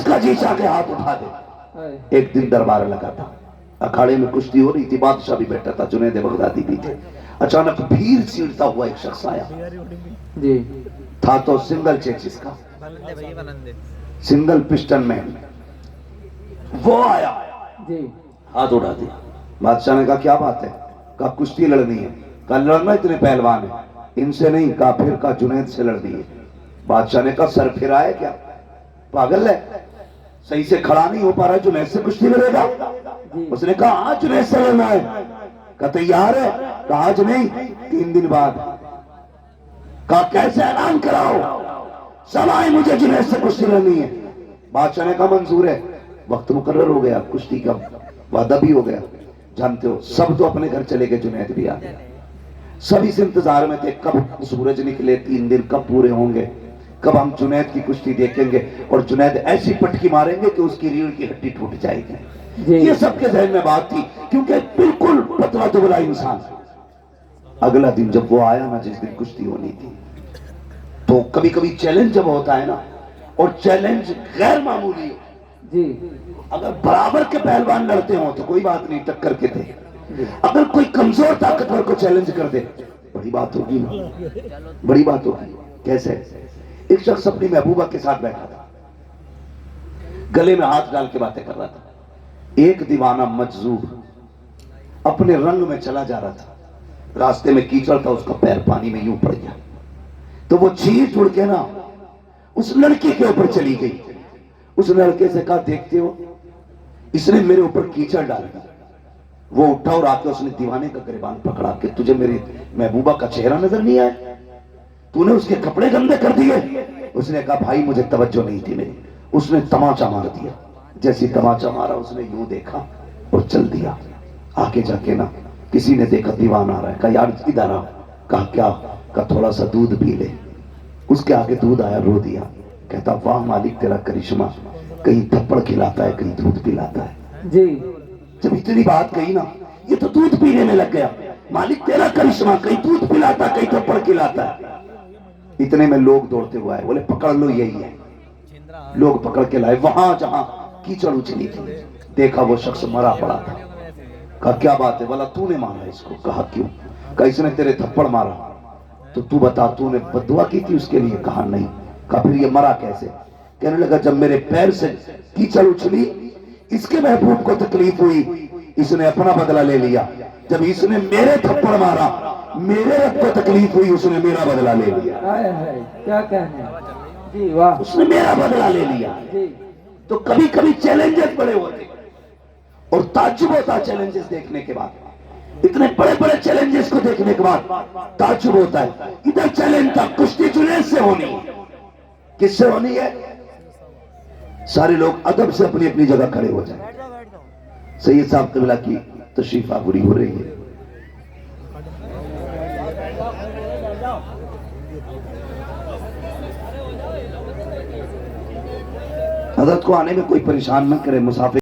जिसका जी चाह के हाथ उठा दे। एक दिन दरबार लगा था, अखाड़े में कुश्ती हो रही थी, बादशाह भी बैठा था, जुनैद बगदादी भी थे। अचानक भीड़ चीरता हुआ एक शख्स आया जी, था तो सिंगल चेचिस का, सिंगल पिस्टन मैन। वो आया जी, हाथ उठा दिया। बादशाह ने कहा क्या बात है? कहा कुश्ती लड़नी है। कहा लड़ना, इतने पहलवान है? इनसे नहीं। कहा फिर? कहा जुनैद से लड़नी है। बादशाह ने कहा सर फिर आए क्या, पागल है, सही से खड़ा नहीं हो पा रहा, जुनैद से कुश्ती लड़ेगा? उसने कहा आज जुनैद से लड़ना है। कहा तैयार है? कहा आज नहीं, 3 दिन बाद। कहा कैसे ऐलान कराओ, सब आए, मुझे जुनैद से कुश्ती लड़नी है। बादशाह ने कहा मंजूर है। वक्त मुकर्रर हो गया, कुश्ती का वादा भी हो गया। जानते हो सब तो अपने घर चले गए, जुनैद भी आ गया। सब इस इंतजार में थे कब सूरज निकले, 3 दिन कब पूरे होंगे, कब हम जुनैद की कुश्ती देखेंगे और जुनैद ऐसी पटकी मारेंगे कि उसकी रीढ़ की हड्डी टूट जाएगी। ये सबके जहन में बात थी, क्योंकि बिल्कुल पतला दुबला इंसान। अगला दिन जब वो आया ना, जिस दिन कुश्ती होनी थी, तो कभी कभी चैलेंज जब होता है ना, और चैलेंज गैर मामूली जी, अगर बराबर के पहलवान लड़ते हो तो कोई बात नहीं, टक्कर के थे। अगर कोई कमजोर ताकतवर को चैलेंज कर दे, बड़ी बात होगी, बड़ी बात होगी। कैसे? एक शख्स अपनी महबूबा के साथ बैठा था, गले में हाथ डाल के बातें कर रहा था। एक दीवाना मजजूब अपने रंग में चला जा रहा था, रास्ते में कीचड़ था, उसका पैर पानी में यूं पड़ गया, तो वो चीट उड़ के ना उस लड़की के ऊपर चली गई। उस लड़के से कहा देखते हो, इसने मेरे ऊपर कीचड़ डाल दी। वो उठा और आके उसने दीवाने का गिरबान पकड़ा के, तुझे मेरी महबूबा का चेहरा नजर नहीं आया? तूने उसके कपड़े गंदे कर दिए। उसने कहा भाई मुझे तवज्जो नहीं थी मेरी। उसने तमाचा मार दिया। जैसे तमाचा मारा, उसने यूं देखा और चल दिया। आके जाके ना किसी ने देखा दीवाना आ रहा है, कहा यार इधर आ। कहा क्या? कहा थोड़ा सा दूध पी ले। उसके आगे दूध आया, रो दिया। कहता वाह मालिक तेरा करिश्मा, कहीं थप्पड़ खिलाता है, कहीं दूध पिलाता है जी। जब इतनी बात कही ना, ये तो दूध पीने में लग गया। मालिक तेरा करिश्मा, कहीं दूध पिलाता, कहीं थप्पड़ खिलाता है। इतने में लोग दौड़ते हुए आए, बोले पकड़ लो, यही है। लोग पकड़ के लाए, वहां जहां कीचड़ उछली थी, देखा वो शख्स मरा पड़ा था। कहा क्या बात है? बोला तूने मारा इसको। कहा क्यों? कहा इसने तेरे थप्पड़ मारा, तो तू बता तूने बद्दुआ की थी उसके लिए? कहा नहीं। कहा फिर ये मरा कैसे? कहने लगा जब मेरे पैर से कीचड़ उछली, इसके महबूब को तकलीफ हुई, इसने अपना बदला ले लिया। जब इसने मेरे थप्पड़ मारा, मेरे रब को तकलीफ हुई, उसने मेरा बदला ले लिया। क्या कहने जी, वाह, उसने मेरा बदला ले लिया जी। तो कभी कभी चैलेंजेस बड़े होते और ताज्जुब होता चैलेंजेस देखने के बाद। इतने बड़े बड़े चैलेंजेस को देखने के बाद ताज्जुब होता है। इधर चैलेंज था, कुश्ती जुनैद से होनी है। किससे होनी है? सारे लोग अदब से अपनी अपनी जगह खड़े हो जाए। सैयद साहब क़िबला की तशरीफ आवरी हो रही है। हज़रत को आने में कोई परेशान न करे, मुसाफिर